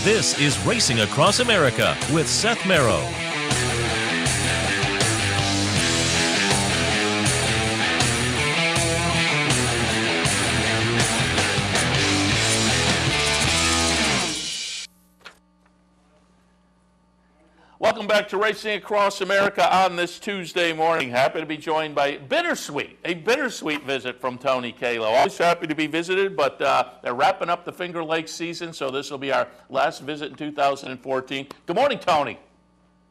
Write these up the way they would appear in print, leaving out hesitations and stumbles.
This is Racing Across America with Seth Merrow. Welcome back to Racing Across America on this Tuesday morning. Happy to be joined by a bittersweet visit from Tony Calo. Always happy to be visited, but they're wrapping up the Finger Lakes season, so this will be our last visit in 2014. Good morning, Tony.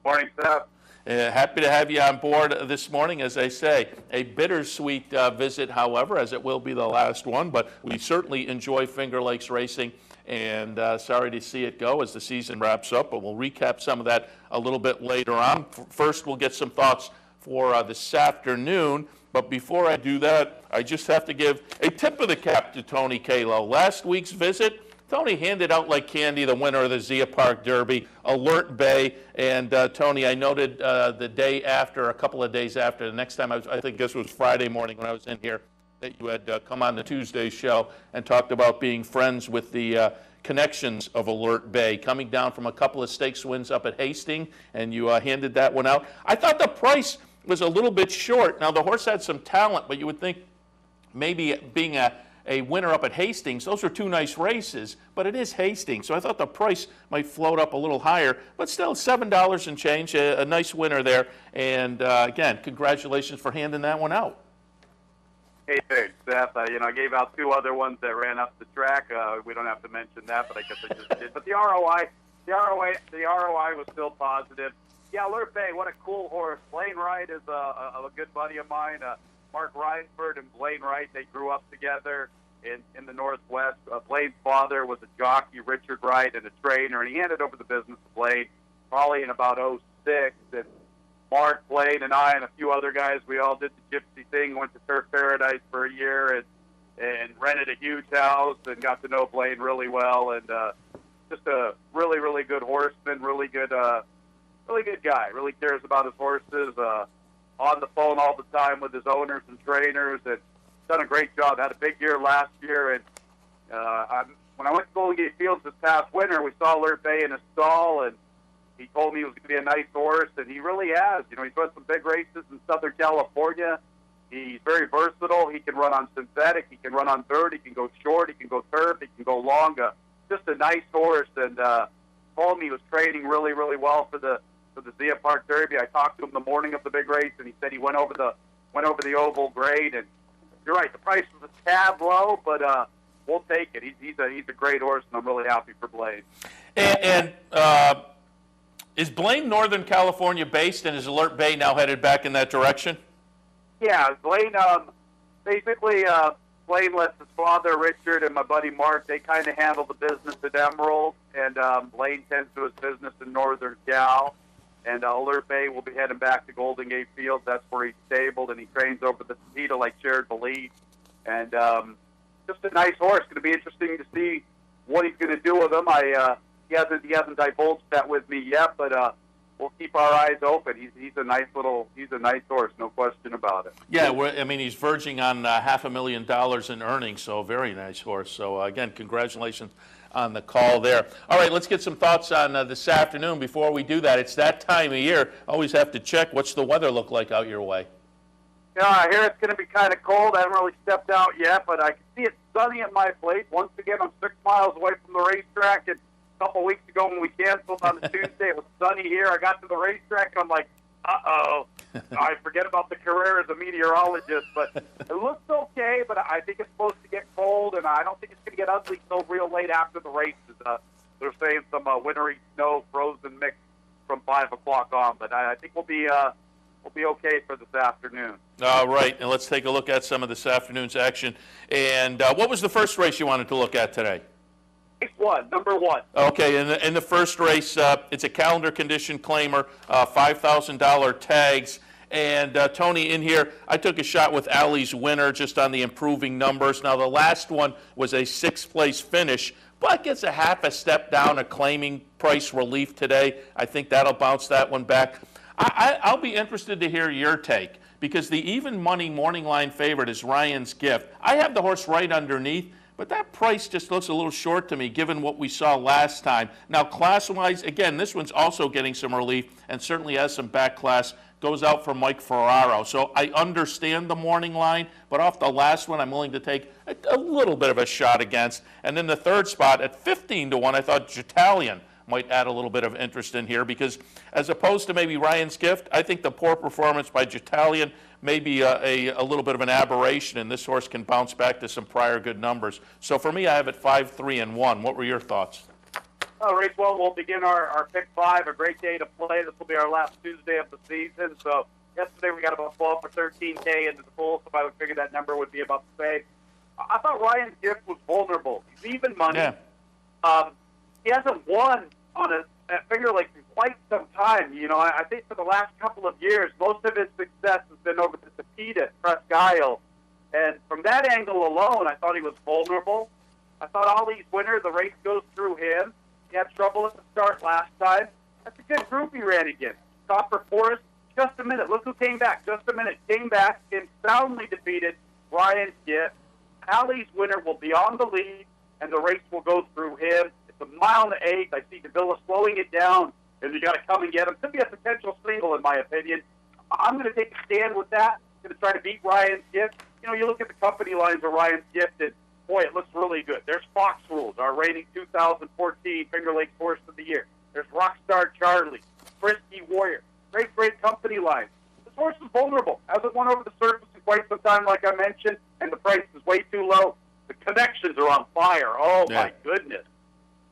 Morning, Seth. Happy to have you on board this morning. As I say, a bittersweet visit, however, as it will be the last one, but we certainly enjoy Finger Lakes racing. And sorry to see it go as the season wraps up, but we'll recap some of that a little bit later on. First, we'll get some thoughts for this afternoon. But before I do that, I just have to give a tip of the cap to Tony Calo. Last week's visit, Tony handed out like candy the winner of the Zia Park Derby, Alert Bay. And Tony, I noted the day after, a couple of days after, the next time, I think this was Friday morning when I was in here, that you had come on the Tuesday show and talked about being friends with the connections of Alert Bay, coming down from a couple of stakes wins up at Hastings, and you handed that one out. I thought the price was a little bit short. Now, the horse had some talent, but you would think maybe being a winner up at Hastings, those are two nice races, but it is Hastings, so I thought the price might float up a little higher, but still $7 and change, a nice winner there. And again, congratulations for handing that one out. Hey, thanks, Seth. I gave out two other ones that ran up the track. We don't have to mention that, but I guess I just did. But the ROI was still positive. Yeah, Alert Bay, what a cool horse. Blaine Wright is a good buddy of mine. Mark Reinford and Blaine Wright, they grew up together in the Northwest. Blaine's father was a jockey, Richard Wright, and a trainer, and he handed over the business to Blaine probably in about '06. And Mark, Blaine, and I, and a few other guys, we all did the gypsy thing, went to Surf Paradise for a year and rented a huge house and got to know Blaine really well. And just a really, really good horseman, really good guy, really cares about his horses, on the phone all the time with his owners and trainers, and done a great job. Had a big year last year. And when I went to Golden Gate Fields this past winter, we saw Alert Bay in a stall, and he told me he was going to be a nice horse, and he really has. He's run some big races in Southern California. He's very versatile. He can run on synthetic. He can run on dirt. He can go short. He can go turf. He can go long. Just a nice horse, and told me he was training really, really well for the Zia Park Derby. I talked to him the morning of the big race, and he said he went over the oval grade. And you're right, the price was a tad low, but we'll take it. He's a great horse, and I'm really happy for Blaine. And is Blaine Northern California based, and is Alert Bay now headed back in that direction? Yeah, Blaine, basically, Blaine lets his father, Richard, and my buddy Mark, they kind of handle the business at Emerald, and Blaine tends to his business in Northern Cal, and Alert Bay will be heading back to Golden Gate Fields. That's where he's stabled, and he trains over the Cedar like Shared Belief, and just a nice horse. Going to be interesting to see what he's going to do with him. He hasn't divulged that with me yet, but we'll keep our eyes open. He's a nice horse, no question about it. Yeah, he's verging on $500,000 in earnings, so a very nice horse. So again, congratulations on the call there. All right, let's get some thoughts on this afternoon. Before we do that, it's that time of year. Always have to check. What's the weather look like out your way? Yeah, I hear it's going to be kind of cold. I haven't really stepped out yet, but I can see it's sunny at my place. Once again, I'm 6 miles away from the racetrack, and a couple weeks ago when we canceled on the Tuesday, it was sunny here. I got to the racetrack, and I'm like, uh-oh. I forget about the career as a meteorologist, but it looks okay, but I think it's supposed to get cold, and I don't think it's going to get ugly until real late after the races. They're saying some wintry snow, frozen mix from 5 o'clock on, but I think we'll be okay for this afternoon. All right, and let's take a look at some of this afternoon's action. And what was the first race you wanted to look at today? Number one. Okay, in the first race, it's a calendar condition claimer, $5,000 tags. And Tony, in here, I took a shot with Allie's winner just on the improving numbers. Now, the last one was a sixth-place finish, but gets a half a step down, a claiming price relief today. I think that'll bounce that one back. I'll be interested to hear your take, because the even money morning line favorite is Ryan's Gift. I have the horse right underneath, but that price just looks a little short to me given what we saw last time. Now, class-wise, again, this one's also getting some relief and certainly has some back class. Goes out for Mike Ferraro. So I understand the morning line, but off the last one, I'm willing to take a little bit of a shot against. And then the third spot at 15-1, I thought Jitalian might add a little bit of interest in here because as opposed to maybe Ryan's Gift, I think the poor performance by Jitalian may be a little bit of an aberration, and this horse can bounce back to some prior good numbers. So for me, I have it 5, 3, and 1. What were your thoughts? All right, well, we'll begin our pick 5, a great day to play. This will be our last Tuesday of the season. So yesterday we got about 12 or 13K into the pool, so I would figure that number would be about the same. I thought Ryan's Gift was vulnerable. He's even money. Yeah. He hasn't won on a Finger Lakes in quite some time. You know, I think for the last couple of years, most of his success has been over the defeat at Presque Isle. And from that angle alone, I thought he was vulnerable. I thought Ollie's winner, the race goes through him. He had trouble at the start last time. That's a good group he ran against. Copper Forest, just a minute. Look who came back. Just a minute. Came back and soundly defeated Ryan's Gift. Allie's winner will be on the lead, and the race will go through him. It's a mile and 1/8. I see Davila slowing it down, and you got to come and get him. Could be a potential single, in my opinion. I'm going to take a stand with that. I'm going to try to beat Ryan's Gift. You know, you look at the company lines of Ryan's Gift, and boy, it looks really good. There's Fox Rules, our reigning 2014 Finger Lakes Horse of the Year. There's Rockstar Charlie, Frisky Warrior. Great company line. This horse is vulnerable. Hasn't won over the surface in quite some time, like I mentioned, and the price is way too low. The connections are on fire. Oh, yeah. My goodness.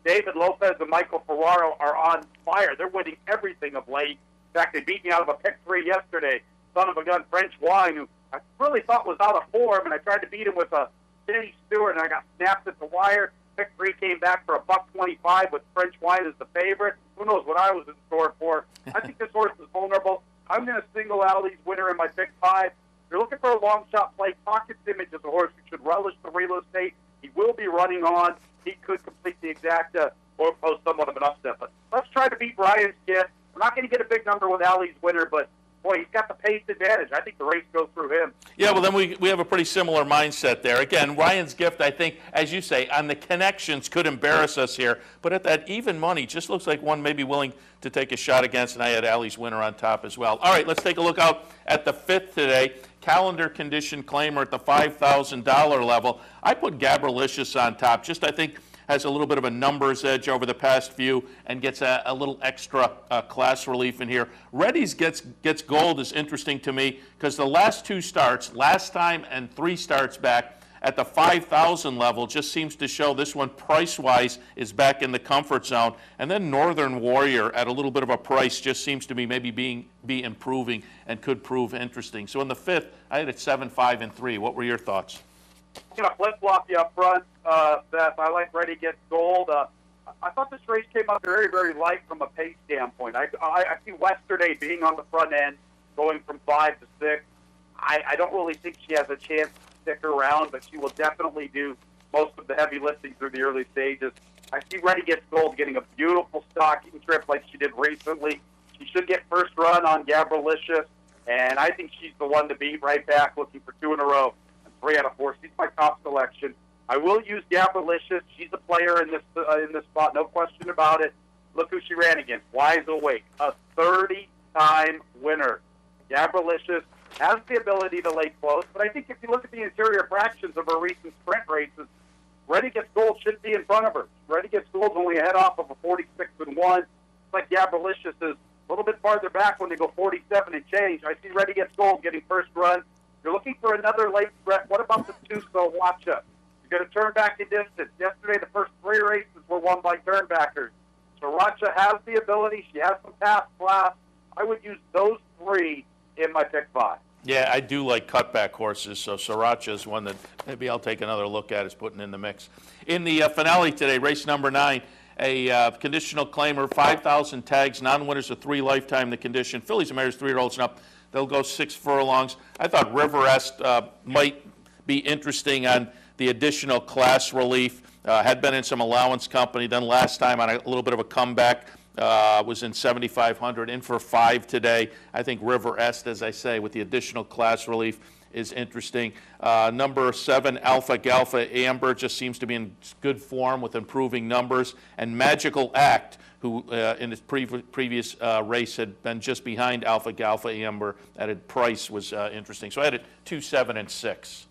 David Lopez and Michael Ferraro are on fire. They're winning everything of late. In fact, they beat me out of a pick 3 yesterday. Son of a gun, French Wine, who I really thought was out of form, and I tried to beat him with a City Stewart, and I got snapped at the wire. Pick 3 came back for $1.25 with French Wine as the favorite. Who knows what I was in store for? I think this horse is vulnerable. I'm going to single Allie's winner in my pick 5. If you're looking for a long shot play, Pocket's Image is a horse who should relish the real estate. He will be running on. He could complete the exacta or pose somewhat of an upset. But let's try to beat Ryan's Gift. We're not going to get a big number with Allie's winner, but boy, he's got the pace advantage. I think the race goes through him. Yeah, well, then we have a pretty similar mindset there. Again, Ryan's Gift, I think, as you say, on the connections could embarrass us here. But at that even money, just looks like one may be willing to take a shot against, and I had Allie's winner on top as well. All right, let's take a look out at the 5th today. Calendar condition claimer at the $5,000 level. I put Gabralicious on top. Just, I think, has a little bit of a numbers edge over the past few and gets a little extra class relief in here. Reddy's gets gold is interesting to me because the last 2 starts, last time and 3 starts back at the 5,000 level, just seems to show this one price-wise is back in the comfort zone. And then Northern Warrior at a little bit of a price just seems to be maybe be improving and could prove interesting. So in the 5th, I had it 7, 5, and 3. What were your thoughts? I'm going to flip-flop you up front, Seth. I like Ready Gets Gold. I thought this race came up very, very light from a pace standpoint. I see Westerday being on the front end, going from 5 to 6. I don't really think she has a chance to stick around, but she will definitely do most of the heavy lifting through the early stages. I see Ready Gets Gold getting a beautiful stocking trip like she did recently. She should get first run on Gabralicious, and I think she's the one to beat right back, looking for 2 in a row. 3 out of 4. She's my top selection. I will use Gabralicious. She's a player in this spot, no question about it. Look who she ran against. Wise Awake, a 30-time winner. Gabralicious has the ability to lay close, but I think if you look at the interior fractions of her recent sprint races, Ready Gets Gold should be in front of her. Ready Gets Gold's only a head off of a 46-1. It's like Gabralicious is a little bit farther back when they go 47 and change. I see Ready Gets Gold getting first run. You're looking for another late threat. What about the 2 Sowacha? You're going to turn back in distance. Yesterday, the first 3 races were won by turnbackers. Sowacha has the ability. She has some past class. I would use those 3 in my pick 5. Yeah, I do like cutback horses, so Sowacha is one that maybe I'll take another look at as putting in the mix. In the finale today, race number 9, a conditional claimer, 5,000 tags, non-winners of 3 lifetime the condition. Fillies and mares, 3-year-olds and up. They'll go 6 furlongs. I thought River Est might be interesting on the additional class relief. Had been in some allowance company. Then last time on a little bit of a comeback, was in 7,500, in for 5 today. I think River Est, as I say, with the additional class relief, is interesting. Number 7, Alpha Galpha Amber, just seems to be in good form with improving numbers. And Magical Act, who in his previous race had been just behind Alpha Galpha Amber at a price, was interesting. So I had it 2, 7, and 6.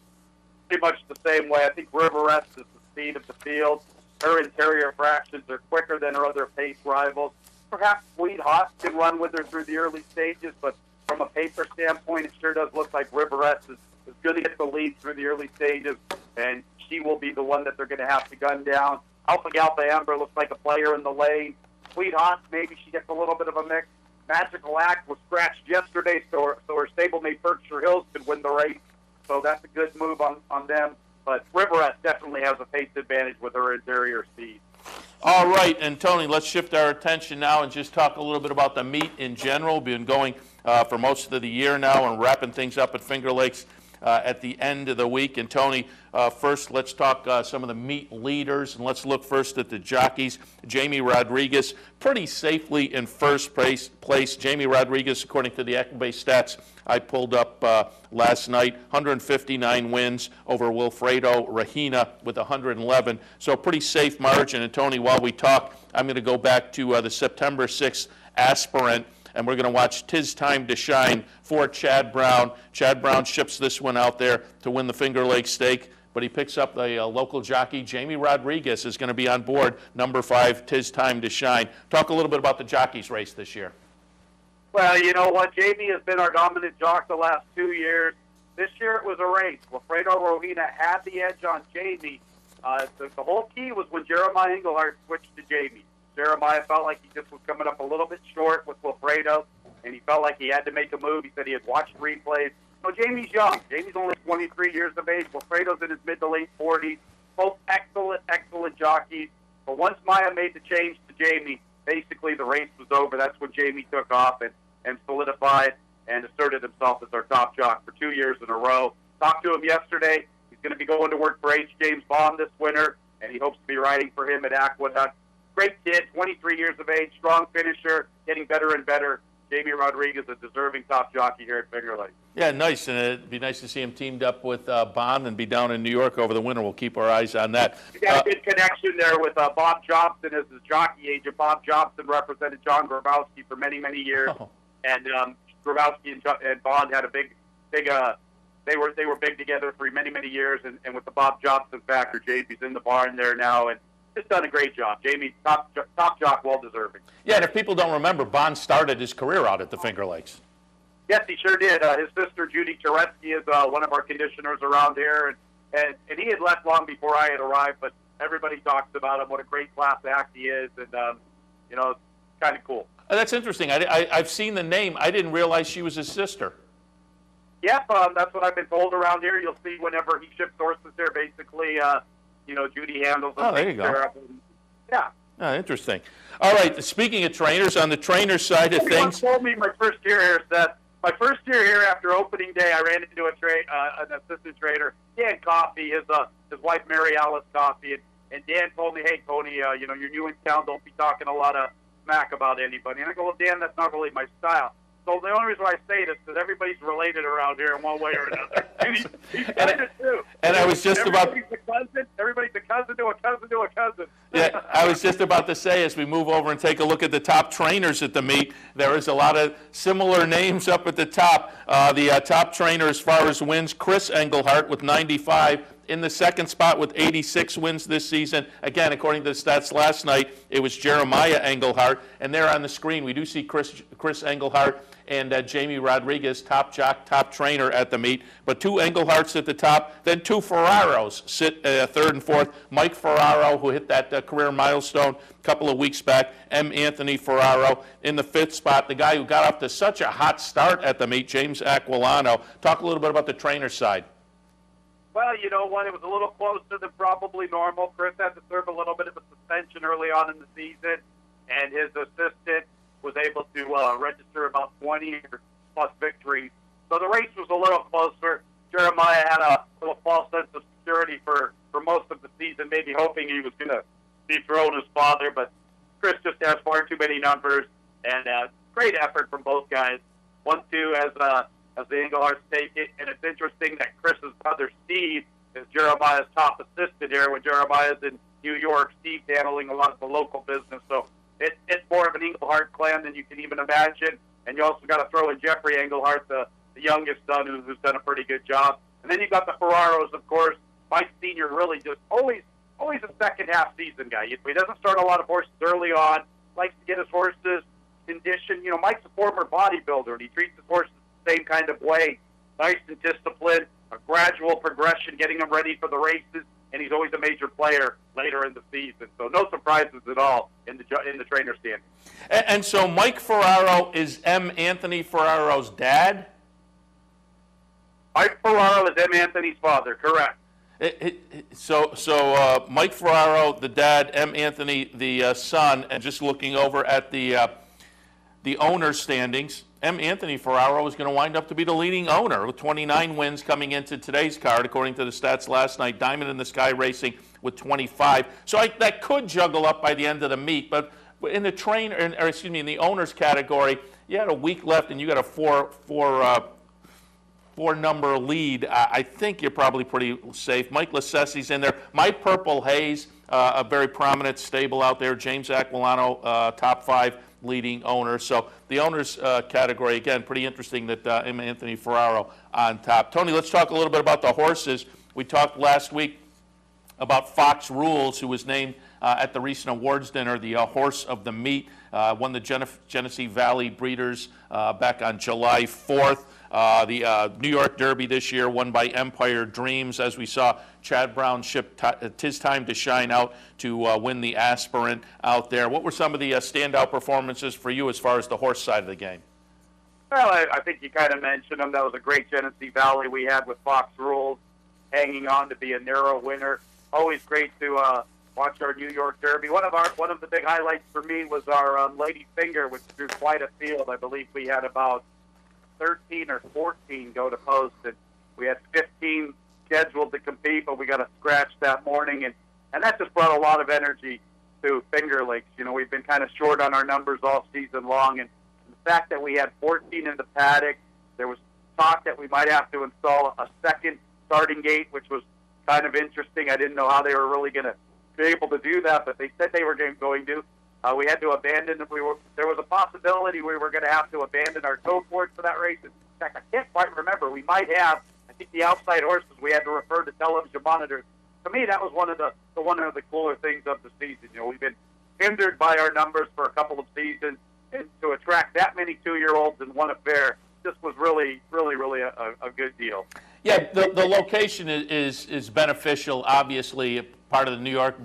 Pretty much the same way. I think Riveress is the speed of the field. Her interior fractions are quicker than her other pace rivals. Perhaps Sweetheart can run with her through the early stages, but from a paper standpoint, it sure does look like Riveress is going to get the lead through the early stages, and she will be the one that they're going to have to gun down. Alpha Galpha Amber looks like a player in the lane. Sweetheart, maybe she gets a little bit of a mix. Magical Act was scratched yesterday, so her stablemate Berkshire Hills could win the race. So that's a good move on them. But Riveress definitely has a pace advantage with her interior speed. All right, and Tony, let's shift our attention now and just talk a little bit about the meet in general. We've been going for most of the year now and wrapping things up at Finger Lakes at the end of the week. And Tony, first let's talk some of the meet leaders, and let's look first at the jockeys. Jamie Rodriguez pretty safely in first place. Jamie Rodriguez, according to the Equibase stats I pulled up last night, 159 wins over Wilfredo Regina with 111. So pretty safe margin. And Tony, while we talk, I'm going to go back to the September 6th aspirant, and we're going to watch "'Tis Time to Shine" for Chad Brown. Chad Brown ships this one out there to win the Finger Lakes Stake, but he picks up the local jockey. Jamie Rodriguez is going to be on board, number 5, "'Tis Time to Shine." Talk a little bit about the jockeys race this year. Well, you know what? Jamie has been our dominant jock the last 2 years. This year it was a race. Wilfredo Regina had the edge on Jamie. The whole key was when Jeremiah Englehart switched to Jamie. Jeremiah felt like he just was coming up a little bit short with Wilfredo, and he felt like he had to make a move. He said he had watched replays. No, Jamie's young. Jamie's only 23 years of age. Wilfredo's in his mid to late 40s. Both excellent jockeys. But once Maya made the change to Jamie, basically the race was over. That's when Jamie took off and solidified and asserted himself as our top jock for 2 years in a row. Talked to him yesterday. He's going to be going to work for H. James Bond this winter, and he hopes to be riding for him at Aqueduct. Great kid, 23 years of age, strong finisher, getting better and better. Jamie Rodriguez, a deserving top jockey here at Finger Lakes. Yeah, nice, and it'd be nice to see him teamed up with Bond and be down in New York over the winter. We'll keep our eyes on that. We got a good connection there with Bob Johnson as his jockey agent. Bob Johnson represented John Grabowski for many, many years, and Grabowski and Bond had a big. They were big together for many, many years, and with the Bob Johnson factor, Jamie's in the barn there now, and just done a great job. Jamie, top jock, well deserving. Yeah, and if people don't remember, Bond started his career out at the Finger Lakes. Yes, he sure did. His sister Judy Turetsky is one of our conditioners around here, and he had left long before I had arrived. But everybody talks about him. What a great class act he is, and it's kind of cool. That's interesting. I've seen the name. I didn't realize she was his sister. Yep, that's what I've been told around here. You'll see whenever he ships horses there, basically. Judy handles them. Oh, there you go. Yeah. Oh, interesting. All right, speaking of trainers, on the trainer side of things. Told me my first year here, Seth. My first year here after opening day, I ran into an assistant trainer, Dan Coffey, his wife Mary Alice Coffey, and Dan told me, "Hey, Tony, you're new in town. Don't be talking a lot of smack about anybody." And I go, "Well, Dan, that's not really my style." So the only reason why I say this is that everybody's related around here in one way or another. He's kind of too. And I was just about. Everybody's a cousin to a cousin to a cousin. Yeah, I was just about to say, as we move over and take a look at the top trainers at the meet, there is a lot of similar names up at the top. The top trainer as far as wins, Chris Englehart with 95. In the second spot with 86 wins this season. Again, according to the stats last night, it was Jeremiah Englehart. And there on the screen, we do see Chris Englehart and Jamie Rodriguez, top jock, top trainer at the meet. But 2 Engleharts at the top, then 2 Ferraros sit third and fourth. Mike Ferraro, who hit that career milestone a couple of weeks back. M. Anthony Ferraro in the 5th spot. The guy who got off to such a hot start at the meet, James Aquilano. Talk a little bit about the trainer side. Well, you know what? It was a little closer than probably normal. Chris had to serve a little bit of a suspension early on in the season, and his assistant was able to register about 20-plus victories. So the race was a little closer. Jeremiah had a little false sense of security for most of the season, maybe hoping he was going to dethrone his father, but Chris just has far too many numbers, and great effort from both guys. 1-2 as as the Engleharts take it. And it's interesting that Chris's brother Steve is Jeremiah's top assistant here. When Jeremiah's in New York, Steve's handling a lot of the local business. So it's more of an Englehart clan than you can even imagine. And you also got to throw in Jeffrey Englehart, the youngest son, who's done a pretty good job. And then you got the Ferraros, of course. Mike Sr. really just always a second half season guy. He doesn't start a lot of horses early on, likes to get his horses conditioned. You know, Mike's a former bodybuilder, and he treats his horses the same kind of way. Nice and disciplined, a gradual progression, getting them ready for the races, and he's always a major player later in the season. So no surprises at all in the trainer standing. And so Mike Ferraro is M. Anthony Ferraro's dad? Mike Ferraro is M. Anthony's father, correct. So Mike Ferraro, the dad, M. Anthony, the son, and just looking over at the owner's standings, M. Anthony Ferraro is going to wind up to be the leading owner with 29 wins coming into today's card, according to the stats last night. Diamond in the Sky Racing with 25. So that could juggle up by the end of the meet, but in the in the owner's category, you had a week left and you got a four number lead. I think you're probably pretty safe. Mike Lascessi's in there. My Purple Haze, a very prominent stable out there. James Aquilano, top 5 leading owner. So the owners category, again, pretty interesting that M. Anthony Ferraro on top. Tony, let's talk a little bit about the horses. We talked last week about Fox Rules, who was named at the recent awards dinner the horse of the meet. Won the Genesee Valley Breeders back on July 4th. The New York Derby this year won by Empire Dreams, as we saw Chad Brown ship Tis Time to Shine out to win the Aspirant out there. What were some of the standout performances for you as far as the horse side of the game? Well, I think you kind of mentioned them. That was a great Genesee Valley we had with Fox Rules hanging on to be a narrow winner. Always great to watch our New York Derby. One of the big highlights for me was our Lady Finger, which drew quite a field. I believe we had about 13 or 14 go to post, and we had 15 scheduled to compete, but we got a scratch that morning, and that just brought a lot of energy to Finger Lakes. You know, we've been kind of short on our numbers all season long, and the fact that we had 14 in the paddock, there was talk that we might have to install a second starting gate, which was kind of interesting. I didn't know how they were really going to be able to do that, but they said they were going to. We had to abandon. There was a possibility we were going to have to abandon our tote board for that race. In fact, I can't quite remember. We might have. I think the outside horses we had to refer to television monitors. To me, that was one of the cooler things of the season. You know, we've been hindered by our numbers for a couple of seasons, and to attract that many 2-year-olds in one affair, this was really a good deal. Yeah, the location is beneficial. Obviously, part of the New York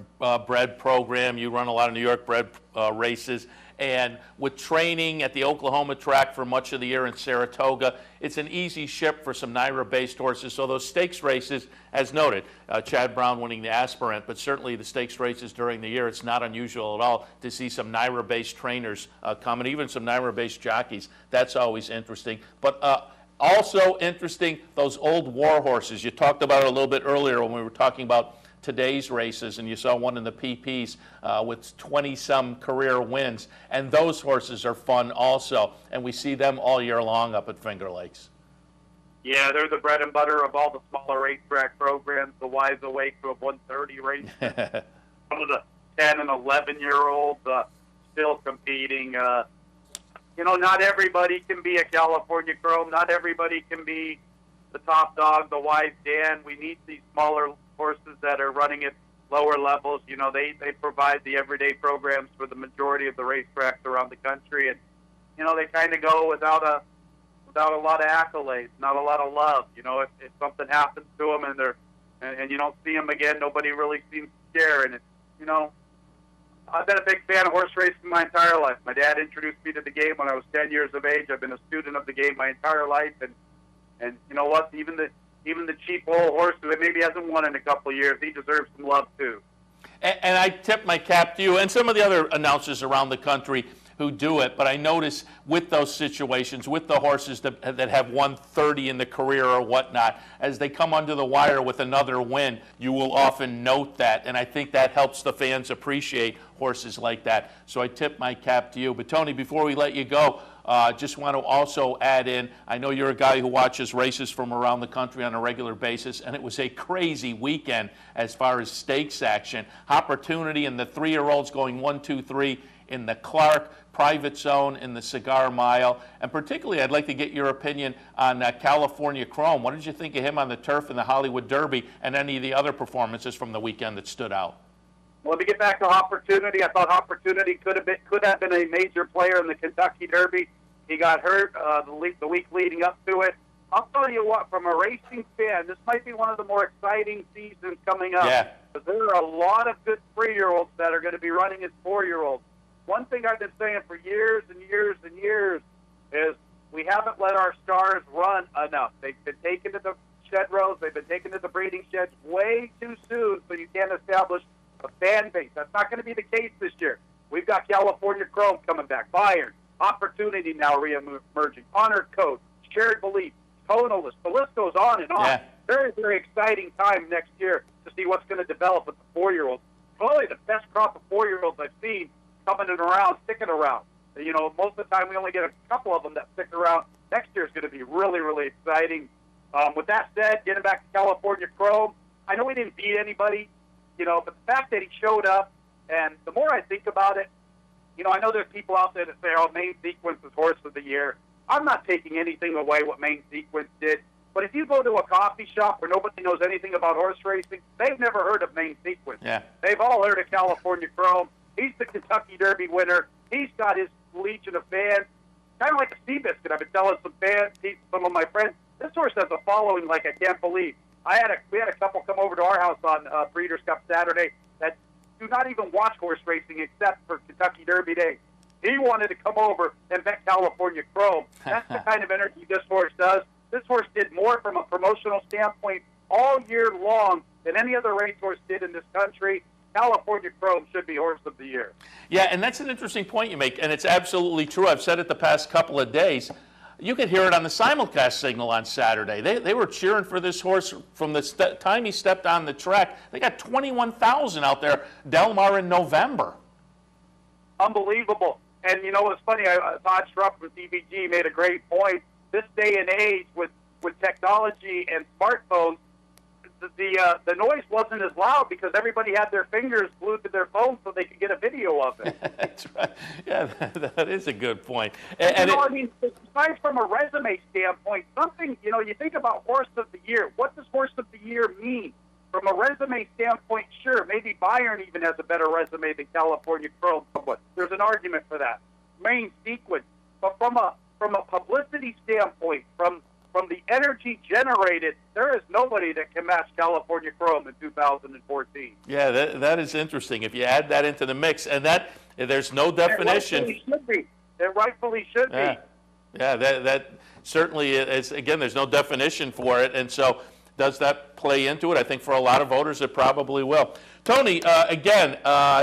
bred program. You run a lot of New York bred races. And with training at the Oklahoma track for much of the year in Saratoga, it's an easy ship for some NYRA-based horses. So those stakes races, as noted, Chad Brown winning the Aspirant, but certainly the stakes races during the year, it's not unusual at all to see some NYRA-based trainers come, and even some NYRA-based jockeys. That's always interesting. But also interesting, those old war horses. You talked about it a little bit earlier when we were talking about today's races, and you saw one in the PPs with 20-some career wins, and those horses are fun also, and we see them all year long up at Finger Lakes. Yeah, they're the bread and butter of all the smaller racetrack programs, the Wise Awake to a 130 race. Some of the 10 and 11-year-olds still competing. You know, not everybody can be a California Chrome. Not everybody can be the Top Dog, the Wise Dan. We need these smaller horses that are running at lower levels. You know, they provide the everyday programs for the majority of the racetracks around the country, and you know, they kind of go without a lot of accolades, not a lot of love. You know, if something happens to them and you don't see them again, nobody really seems to care. And it's, you know, I've been a big fan of horse racing my entire life. My dad introduced me to the game when I was 10 years of age. I've been a student of the game my entire life, and you know what? Even the cheap old horse that maybe hasn't won in a couple of years, he deserves some love too. And I tip my cap to you and some of the other announcers around the country who do it, but I notice with those situations, with the horses that have won 30 in the career or whatnot, as they come under the wire with another win, you will often note that, and I think that helps the fans appreciate horses like that. So I tip my cap to you. But Tony, before we let you go, Just want to also add in, I know you're a guy who watches races from around the country on a regular basis, and it was a crazy weekend as far as stakes action. Opportunity in the 3-year-olds going 1, 2, 3 in the Clark, Private Zone in the Cigar Mile, and particularly I'd like to get your opinion on California Chrome. What did you think of him on the turf in the Hollywood Derby and any of the other performances from the weekend that stood out? Let me get back to Opportunity. I thought Opportunity could have been a major player in the Kentucky Derby. He got hurt the week leading up to it. I'll tell you what, from a racing fan, this might be one of the more exciting seasons coming up. Yeah. Because there are a lot of good 3-year-olds that are going to be running as 4-year-olds. One thing I've been saying for years and years and years is we haven't let our stars run enough. They've been taken to the shed rows. They've been taken to the breeding sheds way too soon, so you can't establish a fan base. That's not going to be the case this year. We've got California Chrome coming back, Bayern, Opportunity now re-emerging, Honored Code, Shared Belief, Tonalist. The list goes on and on. Yeah. Very, very exciting time next year to see what's going to develop with the 4-year-olds. Probably the best crop of 4-year-olds I've seen coming in around, sticking around. You know, most of the time we only get a couple of them that stick around. Next year is going to be really, really exciting. With that said, getting back to California Chrome, I know we didn't beat anybody, you know, but the fact that he showed up, and the more I think about it, you know, I know there's people out there that say, oh, Main Sequence is Horse of the Year. I'm not taking anything away what Main Sequence did. But if you go to a coffee shop where nobody knows anything about horse racing, they've never heard of Main Sequence. Yeah. They've all heard of California Chrome. He's the Kentucky Derby winner. He's got his legion of fans. Kind of like a Seabiscuit. I've been telling some fans, some of my friends, this horse has a following like I can't believe. We had a couple come over to our house on Breeders' Cup Saturday that do not even watch horse racing except for Kentucky Derby Day. He wanted to come over and bet California Chrome. That's the kind of energy this horse does. This horse did more from a promotional standpoint all year long than any other racehorse did in this country. California Chrome should be Horse of the Year. Yeah, and that's an interesting point you make, and it's absolutely true. I've said it the past couple of days. You could hear it on the simulcast signal on Saturday. They were cheering for this horse from the time he stepped on the track. They got 21,000 out there, Del Mar in November. Unbelievable. And you know what's funny? Todd Schrupp from CBG made a great point. This day and age with technology and smartphones, the noise wasn't as loud because everybody had their fingers glued to their phone so they could get a video of it. That's right. Yeah, that is a good point. And you know, I mean, besides from a resume standpoint, something, you know, you think about Horse of the Year. What does Horse of the Year mean? From a resume standpoint, sure, maybe Bayern even has a better resume than California Chrome. But there's an argument for that. Main Sequence. But from a publicity standpoint, from the energy generated, there is nobody that can match California Chrome in 2014. Yeah, that is interesting. If you add that into the mix, and that there's no definition. It rightfully should be. Yeah, that certainly is. Again, there's no definition for it, and so does that play into it? I think for a lot of voters, it probably will. Tony, again,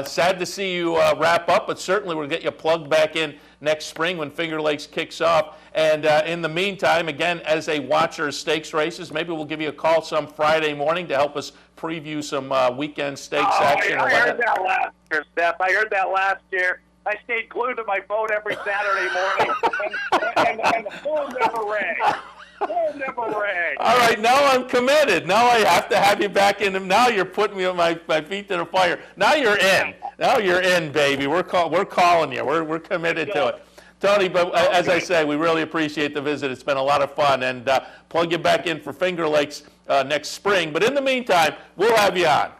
sad to see you wrap up, but certainly we'll get you plugged back in next spring when Finger Lakes kicks off. And in the meantime, again, as a watcher of stakes races, maybe we'll give you a call some Friday morning to help us preview some weekend stakes action. I heard that last year, Steph. I heard that last year. I stayed glued to my phone every Saturday morning, and the phone never rang. All right, now I'm committed. Now I have to have you back in. Now you're putting me on my feet to the fire. Now you're in. Now you're in, baby. We're calling you. We're committed to it. Tony, but as I say, we really appreciate the visit. It's been a lot of fun, and plug you back in for Finger Lakes next spring. But in the meantime, we'll have you on.